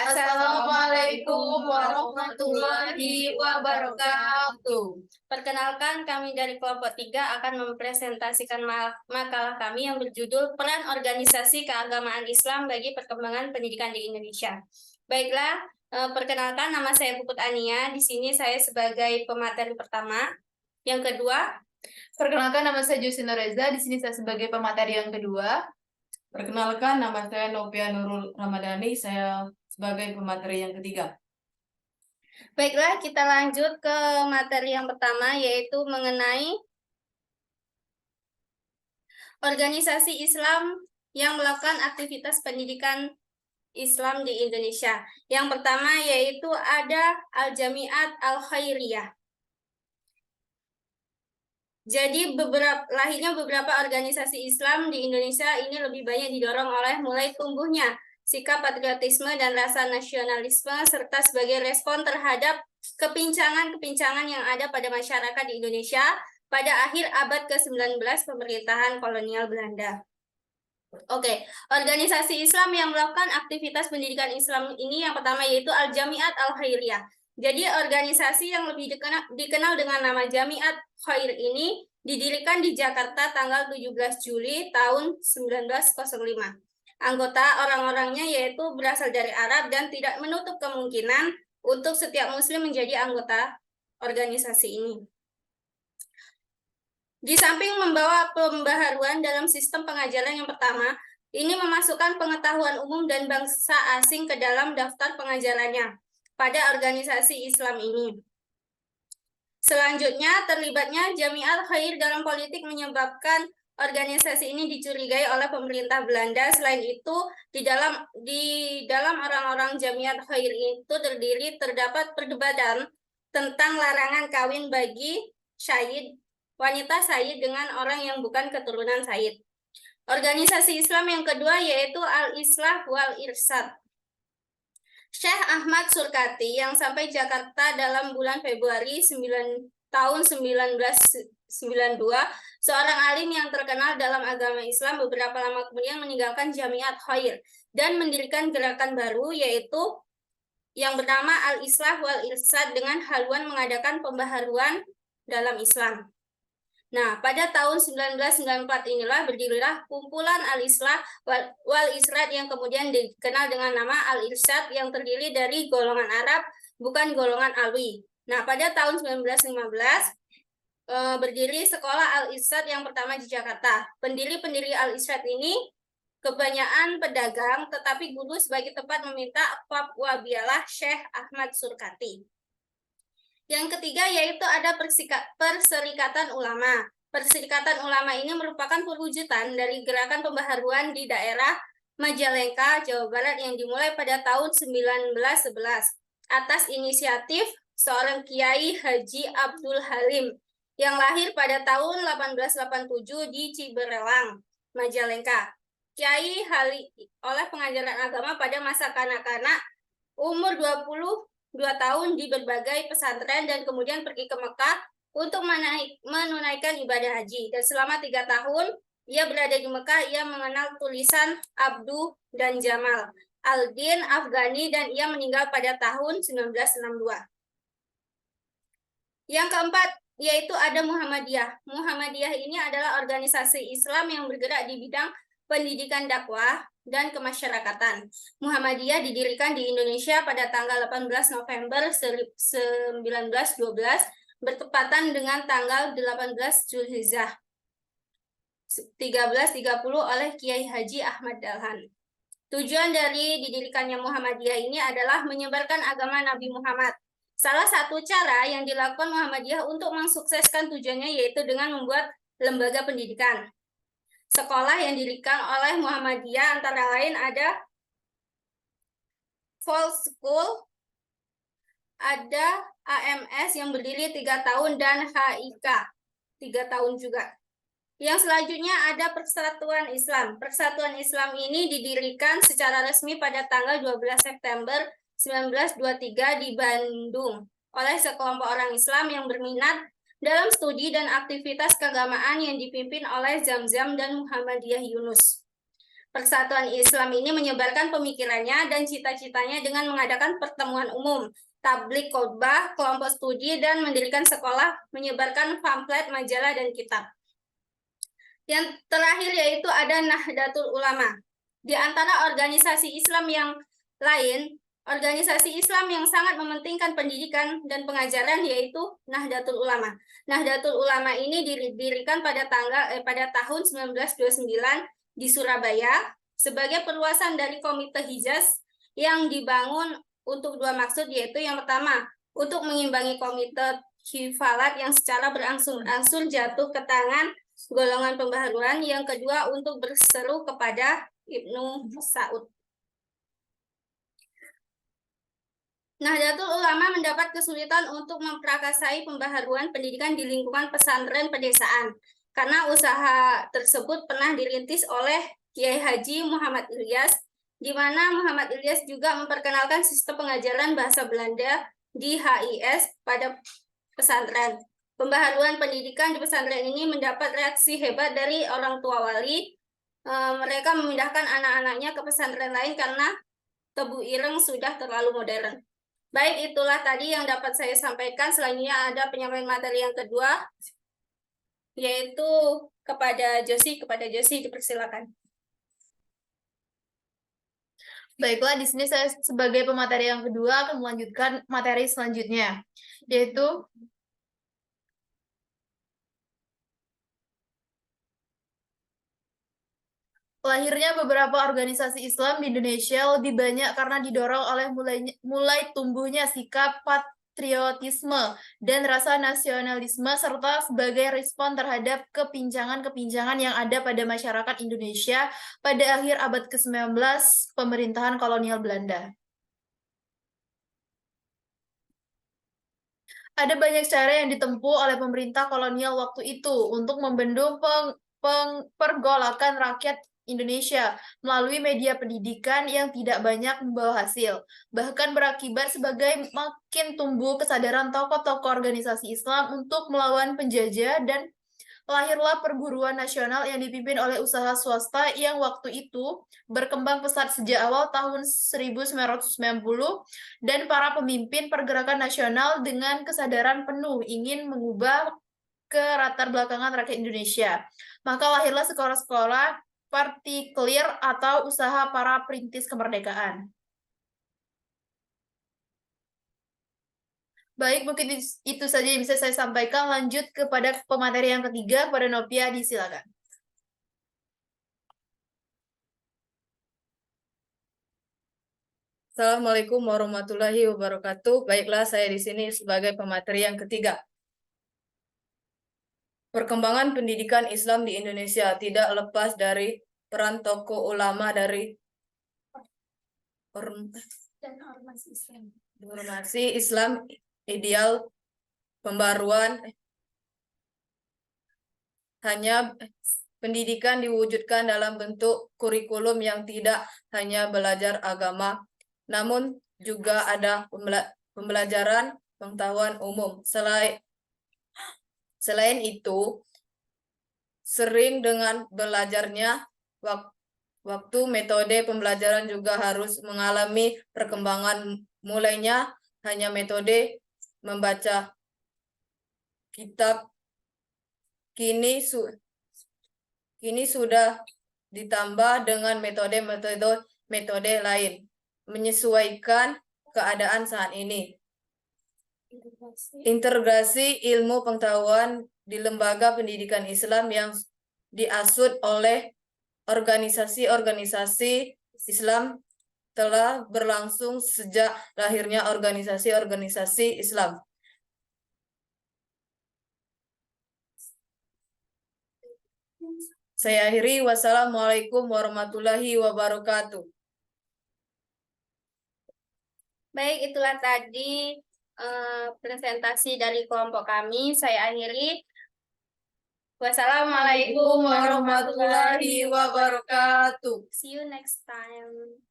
Assalamualaikum warahmatullahi wabarakatuh. Perkenalkan, kami dari kelompok 3 akan mempresentasikan makalah kami yang berjudul Peran Organisasi Keagamaan Islam bagi Perkembangan Pendidikan di Indonesia. Baiklah, perkenalkan, nama saya Puput Ania. Di sini saya sebagai pemateri pertama. Yang kedua, Perkenalkan, nama saya Jusino Reza. Di sini saya sebagai pemateri yang kedua. Perkenalkan, nama saya Novia Nurul Ramadhani. Saya sebagai pemateri yang ketiga. Baiklah, kita lanjut ke materi yang pertama, yaitu mengenai organisasi Islam yang melakukan aktivitas pendidikan Islam di Indonesia. Yang pertama yaitu ada Al-Jamiat Al-Khairiyah. Jadi lahirnya beberapa organisasi Islam di Indonesia ini lebih banyak didorong oleh mulai tumbuhnya sikap patriotisme dan rasa nasionalisme serta sebagai respon terhadap kepincangan-kepincangan yang ada pada masyarakat di Indonesia pada akhir abad ke-19 pemerintahan kolonial Belanda. Oke, organisasi Islam yang melakukan aktivitas pendidikan Islam ini yang pertama yaitu Al-Jamiat Al-Khairiyah. Jadi organisasi yang lebih dikenal dengan nama Jamiat Khair ini didirikan di Jakarta tanggal 17 Juli tahun 1905. Anggota orang-orangnya yaitu berasal dari Arab dan tidak menutup kemungkinan untuk setiap muslim menjadi anggota organisasi ini. Di samping membawa pembaharuan dalam sistem pengajaran yang pertama, ini memasukkan pengetahuan umum dan bangsa asing ke dalam daftar pengajarannya pada organisasi Islam ini. Selanjutnya, terlibatnya Jamiat Khair dalam politik menyebabkan organisasi ini dicurigai oleh pemerintah Belanda. Selain itu, di dalam orang-orang Jamiat Khair itu terdapat perdebatan tentang larangan kawin bagi wanita Sayyid dengan orang yang bukan keturunan Sayyid. Organisasi Islam yang kedua yaitu Al-Islah wal Irsyad. Syekh Ahmad Surkati yang sampai Jakarta dalam bulan Februari tahun 1992, seorang alim yang terkenal dalam agama Islam beberapa lama kemudian meninggalkan Jamiat Khair dan mendirikan gerakan baru yaitu yang bernama Al-Islah wal Irsyad dengan haluan mengadakan pembaharuan dalam Islam. Nah, pada tahun 1994 inilah berdirilah kumpulan Al-Islah wal Irsyad yang kemudian dikenal dengan nama Al-Irsyad yang terdiri dari golongan Arab, bukan golongan Alwi. Nah, pada tahun 1915 berdiri sekolah Al-Irsyad yang pertama di Jakarta. Pendiri Al-Irsyad ini kebanyakan pedagang, tetapi dulu sebagai tempat meminta fatwa bialah Syekh Ahmad Surkati. Yang ketiga yaitu ada Perserikatan Ulama. Perserikatan Ulama ini merupakan perwujudan dari gerakan pembaharuan di daerah Majalengka, Jawa Barat yang dimulai pada tahun 1911 atas inisiatif seorang Kiai Haji Abdul Halim yang lahir pada tahun 1887 di Ciberelang, Majalengka. Kiai Halim oleh pengajaran agama pada masa kanak-kanak umur 22 tahun di berbagai pesantren dan kemudian pergi ke Mekah untuk menunaikan ibadah haji. Dan selama 3 tahun ia berada di Mekah, ia mengenal tulisan Abdu dan Jamal Al-Din Afghani dan ia meninggal pada tahun 1962. Yang keempat yaitu ada Muhammadiyah. Muhammadiyah ini adalah organisasi Islam yang bergerak di bidang pendidikan dakwah dan kemasyarakatan. Muhammadiyah didirikan di Indonesia pada tanggal 18 November 1912 bertepatan dengan tanggal 18 Zulhijjah 1330 oleh Kiai Haji Ahmad Dahlan. Tujuan dari didirikannya Muhammadiyah ini adalah menyebarkan agama Nabi Muhammad. Salah satu cara yang dilakukan Muhammadiyah untuk mensukseskan tujuannya yaitu dengan membuat lembaga pendidikan. Sekolah yang didirikan oleh Muhammadiyah antara lain ada Falls School, ada AMS yang berdiri 3 tahun dan HIK 3 tahun juga. Yang selanjutnya ada Persatuan Islam. Persatuan Islam ini didirikan secara resmi pada tanggal 12 September 1923 di Bandung oleh sekelompok orang Islam yang berminat dalam studi dan aktivitas keagamaan yang dipimpin oleh Zamzam dan Muhammadiyah Yunus. Persatuan Islam ini menyebarkan pemikirannya dan cita-citanya dengan mengadakan pertemuan umum, tablik khotbah, kelompok studi, dan mendirikan sekolah, menyebarkan pamflet, majalah, dan kitab. Yang terakhir yaitu ada Nahdlatul Ulama. Di antara organisasi Islam yang lain, organisasi Islam yang sangat mementingkan pendidikan dan pengajaran yaitu Nahdlatul Ulama. Nahdlatul Ulama ini didirikan pada tahun 1929 di Surabaya sebagai perluasan dari Komite Hijaz yang dibangun untuk dua maksud, yaitu yang pertama untuk mengimbangi Komite Khilafath yang secara berangsur-angsur jatuh ke tangan golongan pembaharuan, yang kedua untuk berseru kepada Ibnu Saud. Nahdlatul Ulama mendapat kesulitan untuk memprakarsai pembaharuan pendidikan di lingkungan pesantren pedesaan, karena usaha tersebut pernah dirintis oleh Kiai Haji Muhammad Ilyas, di mana Muhammad Ilyas juga memperkenalkan sistem pengajaran bahasa Belanda di HIS pada pesantren. Pembaharuan pendidikan di pesantren ini mendapat reaksi hebat dari orang tua wali. Mereka memindahkan anak-anaknya ke pesantren lain karena Tebu Ireng sudah terlalu modern. Baik, itulah tadi yang dapat saya sampaikan. Selanjutnya ada penyampaian materi yang kedua, yaitu kepada Josie. Kepada Josie, dipersilakan. Baiklah, di sini saya sebagai pemateri yang kedua akan melanjutkan materi selanjutnya, yaitu lahirnya beberapa organisasi Islam di Indonesia lebih banyak karena didorong oleh mulai tumbuhnya sikap patriotisme dan rasa nasionalisme serta sebagai respon terhadap kepincangan-kepincangan yang ada pada masyarakat Indonesia pada akhir abad ke-19 pemerintahan kolonial Belanda. Ada banyak cara yang ditempuh oleh pemerintah kolonial waktu itu untuk membendung pergolakan rakyat Indonesia melalui media pendidikan yang tidak banyak membawa hasil, bahkan berakibat sebagai makin tumbuh kesadaran tokoh-tokoh organisasi Islam untuk melawan penjajah, dan lahirlah perguruan nasional yang dipimpin oleh usaha swasta yang waktu itu berkembang pesat sejak awal tahun 1990, dan para pemimpin pergerakan nasional dengan kesadaran penuh ingin mengubah ke latar belakangan rakyat Indonesia. Maka lahirlah sekolah-sekolah partikelir atau usaha para perintis kemerdekaan. Baik, mungkin itu saja yang bisa saya sampaikan. Lanjut kepada pemateri yang ketiga, pada Novia, disilakan. Assalamualaikum warahmatullahi wabarakatuh. Baiklah, saya di sini sebagai pemateri yang ketiga. Perkembangan pendidikan Islam di Indonesia tidak lepas dari peran tokoh ulama dari ormasy Islam ideal pembaruan. Hanya pendidikan diwujudkan dalam bentuk kurikulum yang tidak hanya belajar agama, namun juga ada pembelajaran pengetahuan umum. Selain itu, sering dengan belajarnya waktu metode pembelajaran juga harus mengalami perkembangan, mulainya hanya metode membaca kitab, kini sudah ditambah dengan metode lain menyesuaikan keadaan saat ini. Integrasi ilmu pengetahuan di lembaga pendidikan Islam yang diasut oleh organisasi-organisasi Islam telah berlangsung sejak lahirnya organisasi-organisasi Islam. Saya akhiri. Wassalamualaikum warahmatullahi wabarakatuh. Baik, itulah tadi presentasi dari kelompok kami. Saya akhiri. Wassalamualaikum warahmatullahi wabarakatuh. See you next time.